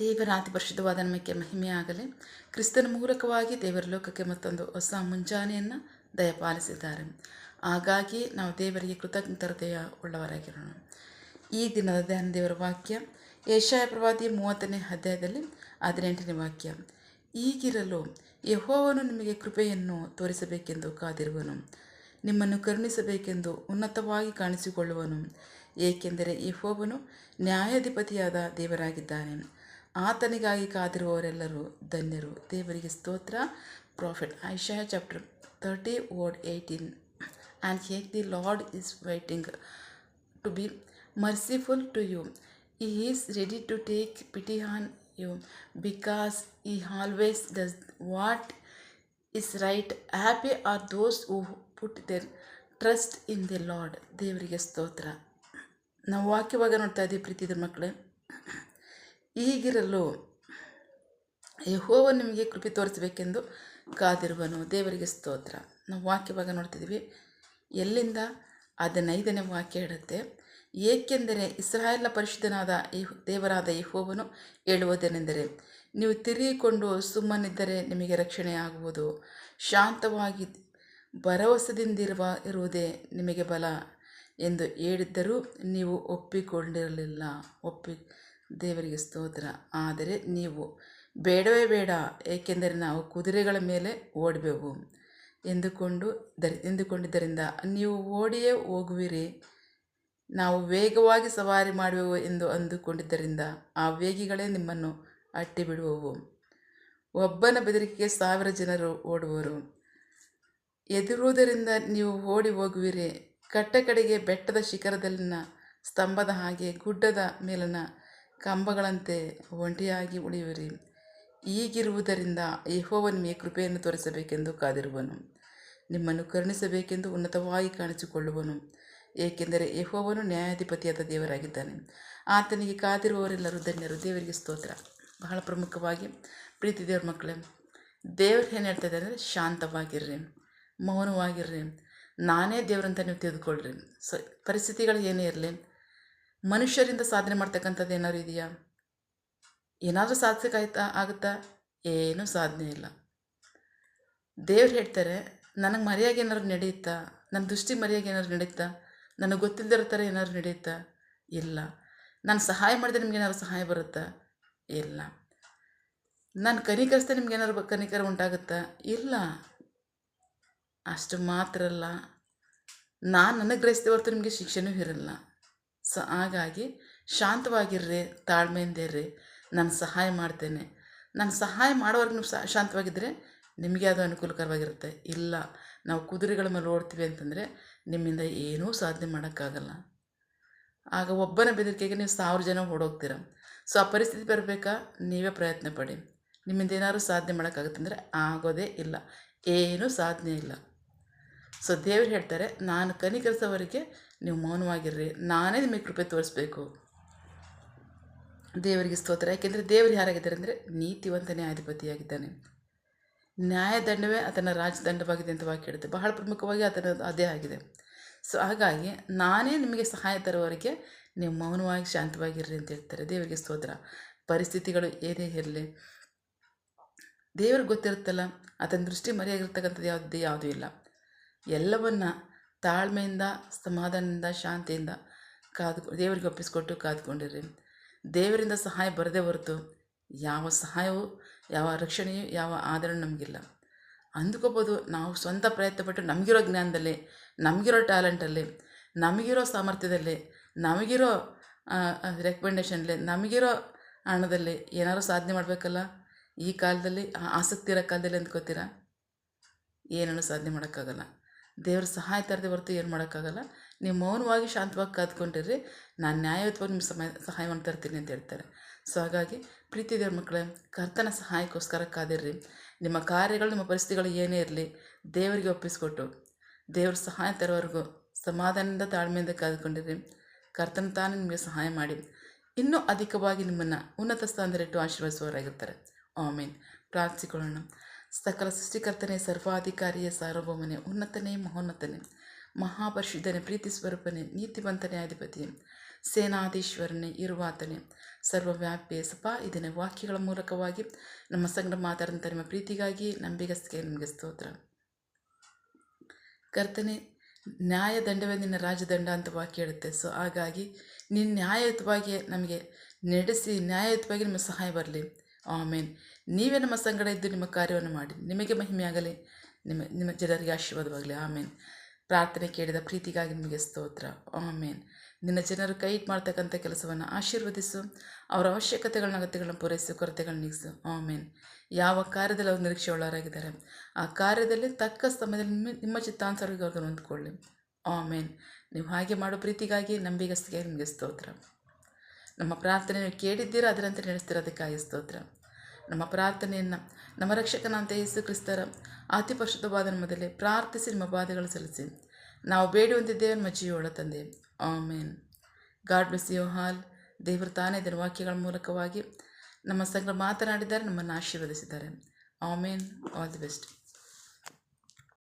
ದೇವರ ಅತಿ ಪರಿಶುದ್ಧವಾದ ನಮಗೆ ಮಹಿಮೆಯಾಗಲಿ. ಕ್ರಿಸ್ತನ ಮೂಲಕವಾಗಿ ದೇವರ ಲೋಕಕ್ಕೆ ಮತ್ತೊಂದು ಹೊಸ ಮುಂಜಾನೆಯನ್ನು ದಯಪಾಲಿಸಿದ್ದಾರೆ. ಹಾಗಾಗಿ ನಾವು ದೇವರಿಗೆ ಕೃತಜ್ಞತೆಯ ಉಳ್ಳವರಾಗಿರೋಣ. ಈ ದಿನದ ಧ್ಯಾನ ದೇವರ ವಾಕ್ಯ ಯೆಶಾಯ ಪ್ರವಾದಿ 30ನೇ ಅಧ್ಯಾಯದಲ್ಲಿ 18ನೇ ವಾಕ್ಯ. ಈಗಿರಲು ಯೆಹೋವನು ನಿಮಗೆ ಕೃಪೆಯನ್ನು ತೋರಿಸಬೇಕೆಂದು ಕಾದಿರುವನು, ನಿಮ್ಮನ್ನು ಕರುಣಿಸಬೇಕೆಂದು ಉನ್ನತವಾಗಿ ಕಾಣಿಸಿಕೊಳ್ಳುವನು, ಏಕೆಂದರೆ ಯೆಹೋವನು ನ್ಯಾಯಾಧಿಪತಿಯಾದ ದೇವರಾಗಿದ್ದಾನೆ. ಆತನಿಗಾಗಿ ಕಾದಿರುವವರೆಲ್ಲರೂ ಧನ್ಯರು. ದೇವರಿಗೆ ಸ್ತೋತ್ರ. Prophet Isaiah chapter 30 word 18. And here the Lord is waiting to be merciful to you. He is ready to take pity on you because He always does what is right. Happy are those who put their trust in the Lord. ದೇವರಿಗೆ ಸ್ತೋತ್ರ. ನಾವು ವಾಕ್ಯವಾಗ ನೋಡ್ತಾ ಇದ್ದೀವಿ ಪ್ರೀತಿದ ಮಕ್ಕಳೇ. ಈಗಿರಲು ಯೆಹೋವನು ನಿಮಗೆ ಕೃಪೆ ತೋರಿಸಬೇಕೆಂದು ಕಾದಿರುವನು. ದೇವರಿಗೆ ಸ್ತೋತ್ರ. ನಾವು ವಾಕ್ಯವಾಗ ನೋಡ್ತಿದ್ದೀವಿ. ಎಲ್ಲಿಂದ? 15ನೇ ವಾಕ್ಯ ಹೇಳುತ್ತೆ, ಏಕೆಂದರೆ ಇಸ್ರಾಯೇಲ್ನ ಪರಿಶುದ್ಧನಾದ ದೇವರಾದ ಯೆಹೋವನು ಹೇಳುವುದೇನೆಂದರೆ, ನೀವು ತಿರುಗಿಕೊಂಡು ಸುಮ್ಮನಿದ್ದರೆ ನಿಮಗೆ ರಕ್ಷಣೆಯಾಗುವುದು. ಶಾಂತವಾಗಿ ಇರುವುದೇ ನಿಮಗೆ ಬಲ ಎಂದು ಹೇಳಿದ್ದರೂ ನೀವು ಒಪ್ಪಿಕೊಂಡಿರಲಿಲ್ಲ. ದೇವರಿಗೆ ಸ್ತೋತ್ರ. ಆದರೆ ನೀವು ಬೇಡವೇ ಬೇಡ, ಏಕೆಂದರೆ ನಾವು ಕುದುರೆಗಳ ಮೇಲೆ ಓಡುವೆವು ಎಂದುಕೊಂಡಿದ್ದರಿಂದ ನೀವು ಓಡಿಯೇ ಹೋಗುವಿರಿ. ನಾವು ವೇಗವಾಗಿ ಸವಾರಿ ಮಾಡುವೆವು ಎಂದು ಅಂದುಕೊಂಡಿದ್ದರಿಂದ ಆ ವೇಗಿಗಳೇ ನಿಮ್ಮನ್ನು ಅಟ್ಟಿ ಬಿಡುವವು. ಒಬ್ಬನ ಬೆದರಿಕೆಗೆ 1000 ಜನರು ಓಡುವರು. ಎದುರುವುದರಿಂದ ನೀವು ಓಡಿ ಹೋಗುವಿರಿ. ಕಡೆಗೆ ಬೆಟ್ಟದ ಶಿಖರದಲ್ಲಿನ ಸ್ತಂಭದ ಹಾಗೆ ಗುಡ್ಡದ ಮೇಲಿನ ಕಂಬಗಳಂತೆ ಒಂಟಿಯಾಗಿ ಉಳಿಯುವಿರಿ. ಹೀಗಿರುವುದರಿಂದ ಯೆಹೋವನು ನಿಮಗೆ ಕೃಪೆಯನ್ನು ತೋರಿಸಬೇಕೆಂದು ಕಾದಿರುವನು, ನಿಮ್ಮನ್ನು ಕರುಣಿಸಬೇಕೆಂದು ಉನ್ನತವಾಗಿ ಕಾಣಿಸಿಕೊಳ್ಳುವನು, ಏಕೆಂದರೆ ಯೆಹೋವನು ನ್ಯಾಯಾಧಿಪತಿಯಾದ ದೇವರಾಗಿದ್ದಾನೆ. ಆತನಿಗೆ ಕಾದಿರುವವರೆಲ್ಲರೂ ಧನ್ಯರು. ದೇವರಿಗೆ ಸ್ತೋತ್ರ. ಬಹಳ ಪ್ರಮುಖವಾಗಿ ಪ್ರೀತಿ ದೇವ್ರ ಮಕ್ಕಳೇ, ದೇವ್ರು ಏನು ಹೇಳ್ತಾ ಇದ್ದಾರೆ ಅಂದರೆ, ಶಾಂತವಾಗಿರ್ರಿ, ಮೌನವಾಗಿರ್ರಿ, ನಾನೇ ದೇವರಂತ ನೀವು ತಿಳಿದುಕೊಳ್ಳ್ರಿ. ಪರಿಸ್ಥಿತಿಗಳು ಏನೇ ಇರಲಿ, ಮನುಷ್ಯರಿಂದ ಸಾಧನೆ ಮಾಡ್ತಕ್ಕಂಥದ್ದು ಏನಾದ್ರು ಇದೆಯಾ? ಏನಾದರೂ ಆಗುತ್ತಾ? ಏನೂ ಸಾಧನೆ ಇಲ್ಲ. ದೇವ್ರು ಹೇಳ್ತಾರೆ, ನನಗೆ ಮರ್ಯಾದೆ ಏನಾದ್ರು ನಡೆಯುತ್ತಾ? ನನ್ನ ದೃಷ್ಟಿ ಮರ್ಯಾದೆ ಏನಾದ್ರು ನಡೆಯುತ್ತಾ? ನನಗೆ ಗೊತ್ತಿಲ್ಲದಿರೋ ಥರ ಏನಾದ್ರು ನಡೆಯುತ್ತಾ? ಇಲ್ಲ. ನಾನು ಸಹಾಯ ಮಾಡಿದ್ರೆ ನಿಮ್ಗೆ ಏನಾದ್ರು ಸಹಾಯ ಬರುತ್ತಾ? ಇಲ್ಲ. ನಾನು ಕನಿಕರಿಸಿದ್ರೆ ನಿಮ್ಗೆ ಏನಾದ್ರು ಕನಿಕರ ಉಂಟಾಗುತ್ತಾ? ಇಲ್ಲ. ಅಷ್ಟು ಮಾತ್ರ ಅಲ್ಲ, ನಾನು ಅನುಗ್ರಹಿಸಿದ ಹೊರತು ನಿಮಗೆ ಶಿಕ್ಷೆನೂ ಇರಲ್ಲ. ಹಾಗಾಗಿ ಶಾಂತವಾಗಿರ್ರಿ, ತಾಳ್ಮೆಯಿಂದ ಇರ್ರಿ. ನಾನು ಸಹಾಯ ಮಾಡ್ತೇನೆ. ನಾನು ಸಹಾಯ ಮಾಡೋವರೆಗೆ ನೀವು ಶಾಂತವಾಗಿದ್ದರೆ ನಿಮಗೆ ಅದು ಅನುಕೂಲಕರವಾಗಿರುತ್ತೆ. ಇಲ್ಲ, ನಾವು ಕುದುರೆಗಳ ಮೇಲೆ ಓಡ್ತೀವಿ ಅಂತಂದರೆ ನಿಮ್ಮಿಂದ ಏನೂ ಸಾಧನೆ ಮಾಡೋಕ್ಕಾಗಲ್ಲ. ಆಗ ಒಬ್ಬನ ಬೆದರಿಕೆಗೆ ನೀವು 1000 ಜನ ಓಡೋಗ್ತೀರ. ಆ ಪರಿಸ್ಥಿತಿ ಬರಬೇಕಾ? ನೀವೇ ಪ್ರಯತ್ನ ಪಡಿ. ನಿಮ್ಮಿಂದ ಏನಾದರೂ ಸಾಧನೆ ಮಾಡೋಕ್ಕಾಗುತ್ತಂದರೆ ಆಗೋದೇ ಇಲ್ಲ. ಏನೂ ಸಾಧನೆ ಇಲ್ಲ. ದೇವ್ರು ಹೇಳ್ತಾರೆ, ನಾನು ಕನಿಕರಿಸೋವರೆಗೆ ನೀವು ಮೌನವಾಗಿರ್ರಿ, ನಾನೇ ನಿಮಗೆ ಕೃಪೆ ತೋರಿಸ್ಬೇಕು. ದೇವರಿಗೆ ಸ್ತೋತ್ರ. ಯಾಕೆಂದರೆ ದೇವರು ಯಾರಾಗಿದ್ದಾರೆ ಅಂದರೆ, ನೀತಿವಂತ ನ್ಯಾಯಾಧಿಪತಿಯಾಗಿದ್ದಾನೆ. ನ್ಯಾಯದಂಡವೇ ಆತನ ರಾಜದಂಡವಾಗಿದೆ ಅಂತ ವಾಕ್ಯ ಹೇಳುತ್ತೆ. ಬಹಳ ಪ್ರಮುಖವಾಗಿ ಅದೇ ಆಗಿದೆ. ಹಾಗಾಗಿ ನಾನೇ ನಿಮಗೆ ಸಹಾಯ ತರುವವರೆಗೆ ನೀವು ಮೌನವಾಗಿ ಶಾಂತವಾಗಿರ್ರಿ ಅಂತ ಹೇಳ್ತಾರೆ. ದೇವರಿಗೆ ಸ್ತೋತ್ರ. ಪರಿಸ್ಥಿತಿಗಳು ಏನೇ ಇರಲಿ, ದೇವ್ರಿಗೆ ಗೊತ್ತಿರುತ್ತಲ್ಲ, ಆತನ ದೃಷ್ಟಿ ಮರೆಯಾಗಿರ್ತಕ್ಕಂಥದ್ದು ಯಾವುದೂ ಇಲ್ಲ. ಎಲ್ಲವನ್ನ ತಾಳ್ಮೆಯಿಂದ, ಸಮಾಧಾನದಿಂದ, ಶಾಂತಿಯಿಂದ ದೇವರಿಗೆ ಒಪ್ಪಿಸ್ಕೊಟ್ಟು ಕಾದ್ಕೊಂಡಿರ್ರಿ. ದೇವರಿಂದ ಸಹಾಯ ಬರದೇ ಹೊರತು ಯಾವ ಸಹಾಯವೂ, ಯಾವ ರಕ್ಷಣೆಯೂ, ಯಾವ ಆದರಣೆ ನಮಗಿಲ್ಲ. ಅಂದ್ಕೋಬೋದು ನಾವು ಸ್ವಂತ ಪ್ರಯತ್ನಪಟ್ಟು ನಮಗಿರೋ ಜ್ಞಾನದಲ್ಲಿ, ನಮಗಿರೋ ಟ್ಯಾಲೆಂಟಲ್ಲಿ, ನಮಗಿರೋ ಸಾಮರ್ಥ್ಯದಲ್ಲಿ, ನಮಗಿರೋ ರೆಕಮೆಂಡೇಷನ್ಲಿ, ನಮಗಿರೋ ಹಣದಲ್ಲಿ ಏನಾದರೂ ಸಾಧನೆ ಮಾಡಬೇಕಲ್ಲ. ಈ ಕಾಲದಲ್ಲಿ, ಆಸಕ್ತಿ ಇರೋ ಕಾಲದಲ್ಲಿ ಅಂದ್ಕೋತೀರಾ? ಏನೂ ಸಾಧನೆ ಮಾಡೋಕ್ಕಾಗಲ್ಲ. ದೇವ್ರ ಸಹಾಯ ತರದೆ ಹೊರತು ಏನು ಮಾಡೋಕ್ಕಾಗಲ್ಲ. ನೀವು ಮೌನವಾಗಿ ಶಾಂತವಾಗಿ ಕಾದ್ಕೊಂಡಿರ್ರಿ, ನಾನು ನ್ಯಾಯಯುತವಾಗಿ ನಿಮ್ಮ ಸಹಾಯವನ್ನು ತರ್ತೀನಿ ಅಂತ ಹೇಳ್ತಾರೆ. ಹಾಗಾಗಿ ಪ್ರೀತಿ ದೇವ್ರ ಮಕ್ಕಳೇ, ಕರ್ತನ ಸಹಾಯಕ್ಕೋಸ್ಕರ ಕಾದಿರ್ರಿ. ನಿಮ್ಮ ಕಾರ್ಯಗಳು, ನಿಮ್ಮ ಪರಿಸ್ಥಿತಿಗಳು ಏನೇ ಇರಲಿ, ದೇವರಿಗೆ ಒಪ್ಪಿಸ್ಕೊಟ್ಟು ದೇವ್ರ ಸಹಾಯ ತರೋವರೆಗೂ ಸಮಾಧಾನದಿಂದ, ತಾಳ್ಮೆಯಿಂದ ಕಾದ್ಕೊಂಡಿರ್ರಿ. ಕರ್ತನ ತಾನೇ ನಿಮಗೆ ಸಹಾಯ ಮಾಡಿ ಇನ್ನೂ ಅಧಿಕವಾಗಿ ನಿಮ್ಮನ್ನು ಉನ್ನತ ಸ್ಥಾನದಲ್ಲಿಟ್ಟು ಆಶೀರ್ವದಿಸುವವರಾಗಿರ್ತಾರೆ. ಆಮೇನ್. ಪ್ರಾರ್ಥಿಸಿಕೊಳ್ಳೋಣ. ಸಕಲ ಸೃಷ್ಟಿಕರ್ತನೇ, ಸರ್ವಾಧಿಕಾರಿಯ ಸಾರ್ವಭೌಮನೇ, ಉನ್ನತನೇ, ಮಹೋನ್ನತನೇ, ಮಹಾಪರಿಶುದ್ಧನೇ, ಪ್ರೀತಿ ಸ್ವರೂಪನೇ, ನೀತಿವಂತನೇ, ಅಧಿಪತಿಯೇ, ಸೇನಾಧೀಶ್ವರನೇ ಇರುವಾತನೇ ಸರ್ವವ್ಯಾಪಿ ಯೇಸಪ್ಪ. ಇದನ್ನೇ ವಾಕ್ಯಗಳ ಮೂಲಕವಾಗಿ ನಮ್ಮ ಸಂಗಡ ಮಾತಾಡಿದಂಥ ನಿಮ್ಮ ಪ್ರೀತಿಗಾಗಿ ನಂಬಿಗಸ್ತಿಗೆ ನಿಮಗೆ ಸ್ತೋತ್ರ. ಕರ್ತನೆ, ನ್ಯಾಯದಂಡವೇ ನಿನ್ನ ರಾಜದಂಡ ಅಂತ ವಾಕ್ಯ ಹೇಳುತ್ತೆ. ಸೊ ಹಾಗಾಗಿ ನೀನು ನ್ಯಾಯಯುತವಾಗಿ ನಮಗೆ ನಡೆಸಿ ನ್ಯಾಯಯುತವಾಗಿ ನಿಮ್ಮ ಸಹಾಯ ಬರಲಿ. ಆಮೇನ್. ನೀವೇ ನಮ್ಮ ಸಂಗಡ ಇದ್ದು ನಿಮ್ಮ ಕಾರ್ಯವನ್ನು ಮಾಡಿ ನಿಮಗೆ ಮಹಿಮೆಯಾಗಲಿ, ನಿಮ್ಮ ಜನರಿಗೆ ಆಶೀರ್ವಾದವಾಗಲಿ. ಆಮೇನ್. ಪ್ರಾರ್ಥನೆ ಕೇಳಿದ ಪ್ರೀತಿಗಾಗಿ ನಿಮಗೆ ಸ್ತೋತ್ರ. ಆಮೇನ್. ನಿನ್ನ ಜನರು ಕೈ ಮಾಡ್ತಕ್ಕಂಥ ಕೆಲಸವನ್ನು ಆಶೀರ್ವದಿಸು, ಅವರ ಅಗತ್ಯಗಳನ್ನು ಪೂರೈಸು, ಕೊರತೆಗಳನ್ನ ನೀಗಿಸು. ಆಮೇನ್. ಯಾವ ಕಾರ್ಯದಲ್ಲಿ ಅವರು ನಿರೀಕ್ಷೆ ಉಳ್ಳವರಾಗಿದ್ದಾರೆ ಆ ಕಾರ್ಯದಲ್ಲಿ ತಕ್ಕ ಸಮಯದಲ್ಲಿ ನಿಮ್ಮ ಚಿತ್ತಾನುಸಾರವಾಗಿ ಅವ್ರನ್ನ ಹೊಂದ್ಕೊಳ್ಳಿ. ಆಮೇನ್. ನೀವು ಹಾಗೆ ಮಾಡೋ ಪ್ರೀತಿಗಾಗಿ ನಂಬಿಗಸ್ತಿಗೆ ನಿಮಗೆ ಸ್ತೋತ್ರ. ನಮ್ಮ ಪ್ರಾರ್ಥನೆ ನೀವು ಕೇಳಿದ್ದೀರಾ, ಅದರಂತೆ ನಡೆಸ್ತಿರೋದಕ್ಕಾಗಿ ಸ್ತೋತ್ರ. ನಮ್ಮ ಪ್ರಾರ್ಥನೆಯನ್ನು ನಮ್ಮ ರಕ್ಷಕನಂತ ಯೇಸು ಕ್ರಿಸ್ತರ ಅತಿ ಪರಿಶುದ್ಧವಾದ ಮೊದಲೇ ಪ್ರಾರ್ಥಿಸಿ ನಿಮ್ಮ ಬಾಧೆಗಳು ಸಲ್ಲಿಸಿ ನಾವು ಬೇಡುವಂತಿದ್ದೇವೆ ನಮ್ಮ ಜೀವಳ ತಂದೆ. Amen. God bless you all. ದೇವರು ತಾನೇ ಇದರ ವಾಕ್ಯಗಳ ಮೂಲಕವಾಗಿ ನಮ್ಮ ಸಂಗಡ ಮಾತನಾಡಿದ್ದಾರೆ, ನಮ್ಮನ್ನು ಆಶೀರ್ವದಿಸಿದ್ದಾರೆ. ಆಮೇನ್. All the best.